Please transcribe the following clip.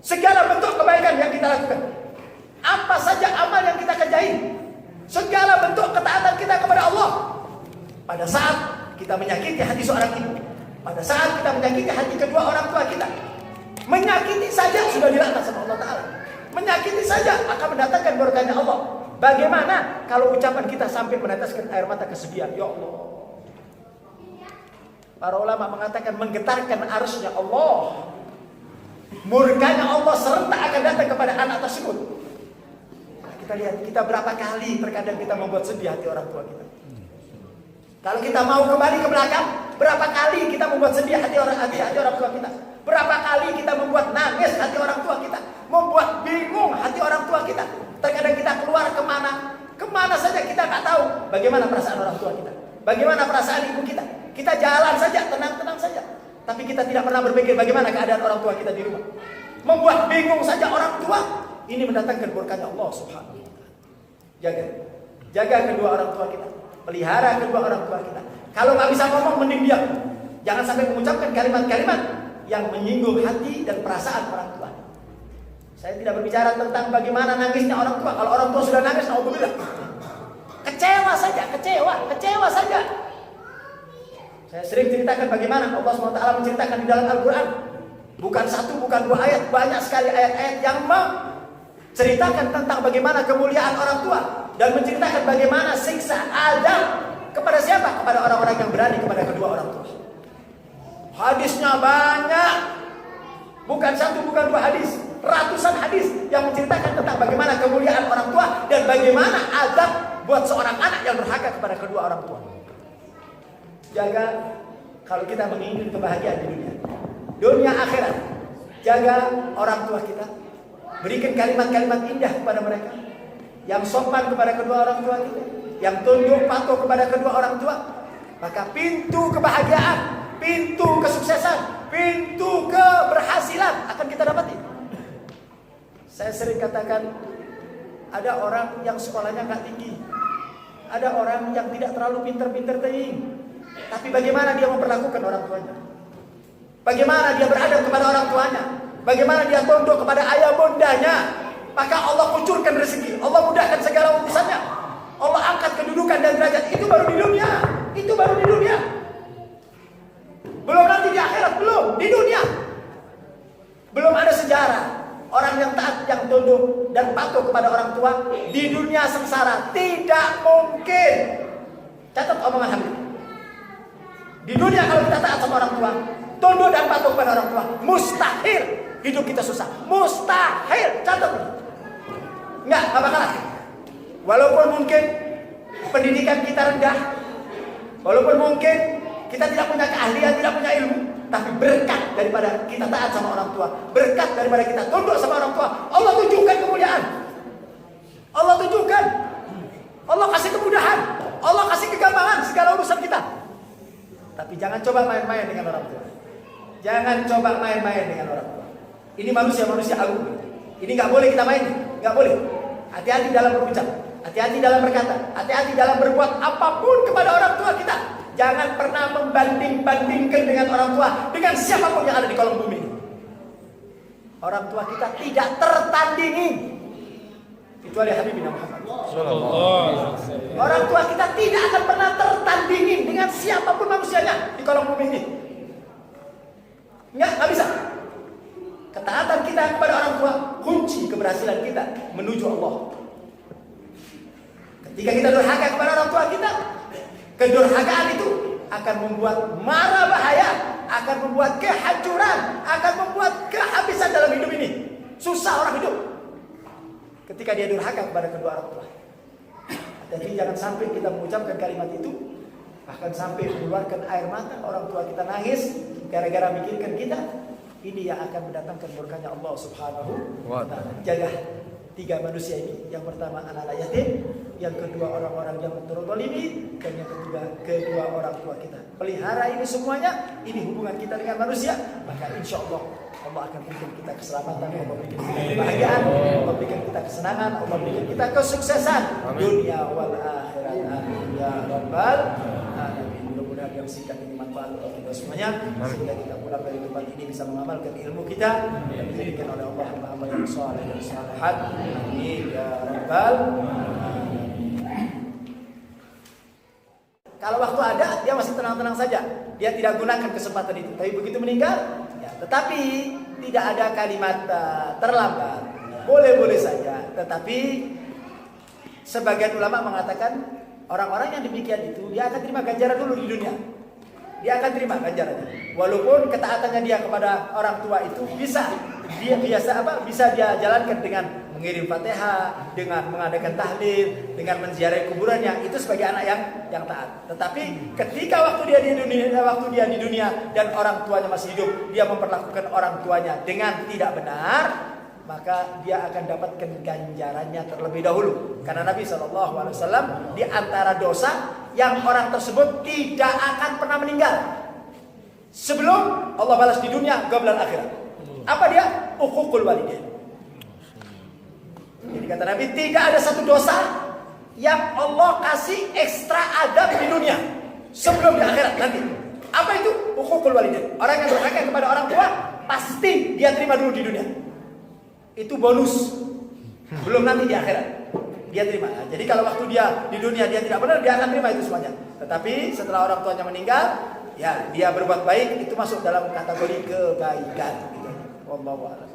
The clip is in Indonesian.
segala bentuk kebaikan yang kita lakukan, apa saja amal yang kita kerjain, segala bentuk ketaatan kita kepada Allah. Pada saat kita menyakiti hati seorang ibu, pada saat kita menyakiti hati kedua orang tua kita, menyakiti saja sudah dilaknat sama Allah Ta'ala. Menyakiti saja akan mendatangkan berkahnya Allah. Bagaimana kalau ucapan kita sampai meneteskan air mata kesedihan? Ya Allah. Para ulama mengatakan menggetarkan arusnya Allah. Murkanya Allah serentak akan datang kepada anak tersebut. Nah, kita lihat, kita berapa kali terkadang kita membuat sedih hati orang tua kita. Kalau kita mau kembali ke belakang, berapa kali kita membuat sedih hati orang tua kita? Berapa kali kita membuat nangis hati orang tua kita? Membuat bingung hati orang tua kita. Terkadang kita keluar kemana saja kita nggak tahu bagaimana perasaan orang tua kita, bagaimana perasaan ibu kita. Kita jalan saja, tenang-tenang saja. Tapi kita tidak pernah berpikir bagaimana keadaan orang tua kita di rumah. Membuat bingung saja orang tua. Ini mendatangkan berkahnya Allah Subhanahu wa Ta'ala. Jaga kedua orang tua kita. Pelihara kedua orang tua kita. Kalau nggak bisa ngomong, mending diam. Jangan sampai mengucapkan kalimat-kalimat yang menyinggung hati dan perasaan orang tua. Saya tidak berbicara tentang bagaimana nangisnya orang tua. Kalau orang tua sudah nangis, naudzubillah. Kecewa saja. Saya sering ceritakan bagaimana Allah SWT menceritakan di dalam Al-Quran. Bukan satu, bukan dua ayat. Banyak sekali ayat-ayat yang menceritakan tentang bagaimana kemuliaan orang tua. Dan menceritakan bagaimana siksa azab kepada siapa? Kepada orang-orang yang berani kepada kedua orang tua. Hadisnya banyak. Bukan satu, bukan dua hadis. Ratusan hadis yang menceritakan tentang bagaimana kemuliaan orang tua. Dan bagaimana azab buat seorang anak yang berhaka kepada kedua orang tua. Jaga kalau kita menginginkan kebahagiaan di dunia akhirat. Jaga orang tua kita. Berikan kalimat-kalimat indah kepada mereka. Yang sopan kepada kedua orang tua kita, yang tunduk patuh kepada kedua orang tua, maka pintu kebahagiaan, pintu kesuksesan, pintu keberhasilan akan kita dapati. Saya sering katakan, ada orang yang sekolahnya nggak tinggi, ada orang yang tidak terlalu pintar-pintar tinggi, tapi bagaimana dia memperlakukan orang tuanya, bagaimana dia beradab kepada orang tuanya, bagaimana dia tunduk kepada ayah bundanya. Maka Allah kucurkan rezeki, Allah mudahkan segala urusannya, Allah angkat kedudukan dan derajat. Itu baru di dunia, itu baru di dunia. Belum nanti di akhirat, belum di dunia. Belum ada sejarah orang yang taat, yang tunduk dan patuh kepada orang tua di dunia sengsara. Tidak mungkin. Catat omongan Habib. Di dunia kalau kita taat sama orang tua, tunduk dan patuh kepada orang tua, mustahil hidup kita susah. Mustahil. Catat. Enggak bakalan. Walaupun mungkin pendidikan kita rendah, walaupun mungkin kita tidak punya keahlian, tidak punya ilmu, tapi berkat daripada kita taat sama orang tua, berkat daripada kita tunduk sama orang tua, Allah tunjukkan kemuliaan, Allah tunjukkan, Allah kasih kemudahan, Allah kasih kegampangan segala urusan kita. Tapi jangan coba main-main dengan orang tua. Jangan coba main-main dengan orang tua. Ini manusia agung. Ini nggak boleh kita main, nggak boleh. Hati-hati dalam berucap, hati-hati dalam berkata, hati-hati dalam berbuat apapun kepada orang tua kita. Jangan pernah membanding-bandingkan dengan orang tua, dengan siapapun yang ada di kolom bumi. Orang tua kita tidak tertandingi, kecuali Habibina Muhammad. Orang tua kita tidak akan pernah tertandingi dengan siapapun manusianya di kolom bumi ini. Nggak bisa. Ketaatan kita kepada orang tua kunci keberhasilan kita menuju Allah. Ketika kita durhaka kepada orang tua kita, kedurhakaan itu akan membuat mara bahaya, akan membuat kehancuran, akan membuat kehabisan dalam hidup ini. Susah orang hidup ketika dia durhaka kepada kedua orang tua. Jadi jangan sampai kita mengucapkan kalimat itu, bahkan sampai mengeluarkan air mata, orang tua kita nangis gara-gara mikirkan kita. Ini yang akan mendatangkan berkahnya Allah Subhanahu wa Ta'ala. Jaga tiga manusia ini. Yang pertama anak-anak yatim, yang kedua orang-orang yang terzalimi, dan yang ketiga kedua orang tua kita. Pelihara ini semuanya, ini hubungan kita dengan manusia, maka insya Allah Allah akan bikin kita keselamatan, Allah bikin kita kebahagiaan, Allah bikin kita kesenangan, Allah bikin kita kesuksesan dunia wal akhirat. Amin ya rabbal alamin. Mudah-mudahan yang singkat ini manfaat untuk kita semuanya, sehingga kita pulang dari tempat ini bisa mengamalkan ilmu kita yang diberikan oleh Allah. salih dan salihat. Amin ya rabbal alamin. Kalau waktu ada, dia masih tenang-tenang saja. Dia tidak gunakan kesempatan itu. Tapi begitu meninggal, ya, tetapi tidak ada kalimat terlambat. Boleh-boleh saja. Tetapi sebagian ulama mengatakan orang-orang yang demikian itu dia akan terima ganjaran dulu di dunia. Dia akan terima ganjarannya. Walaupun ketaatannya dia kepada orang tua itu bisa dia jalankan dengan mengirim Fatihah, dengan mengadakan tahlil, dengan menziarahi kuburannya, itu sebagai anak yang taat. Tetapi ketika waktu dia di dunia dan orang tuanya masih hidup, dia memperlakukan orang tuanya dengan tidak benar, maka dia akan dapatkan ganjarannya terlebih dahulu. Karena Nabi SAW di antara dosa yang orang tersebut tidak akan pernah meninggal sebelum Allah balas di dunia qabla akhirat. Apa dia? Uququl walidain. Jadi kata Nabi, tidak ada satu dosa yang Allah kasih ekstra adab di dunia sebelum di akhirat nanti. Apa itu? Uququl walidain. Orang yang durhaka kepada orang tua pasti dia terima dulu di dunia. Itu bonus. Belum nanti di akhirat dia terima. Jadi kalau waktu dia di dunia dia tidak benar, dia akan terima itu semuanya. Tetapi setelah orang tuanya meninggal, ya dia berbuat baik, itu masuk dalam kategori kebaikan. Wallahu a'lam.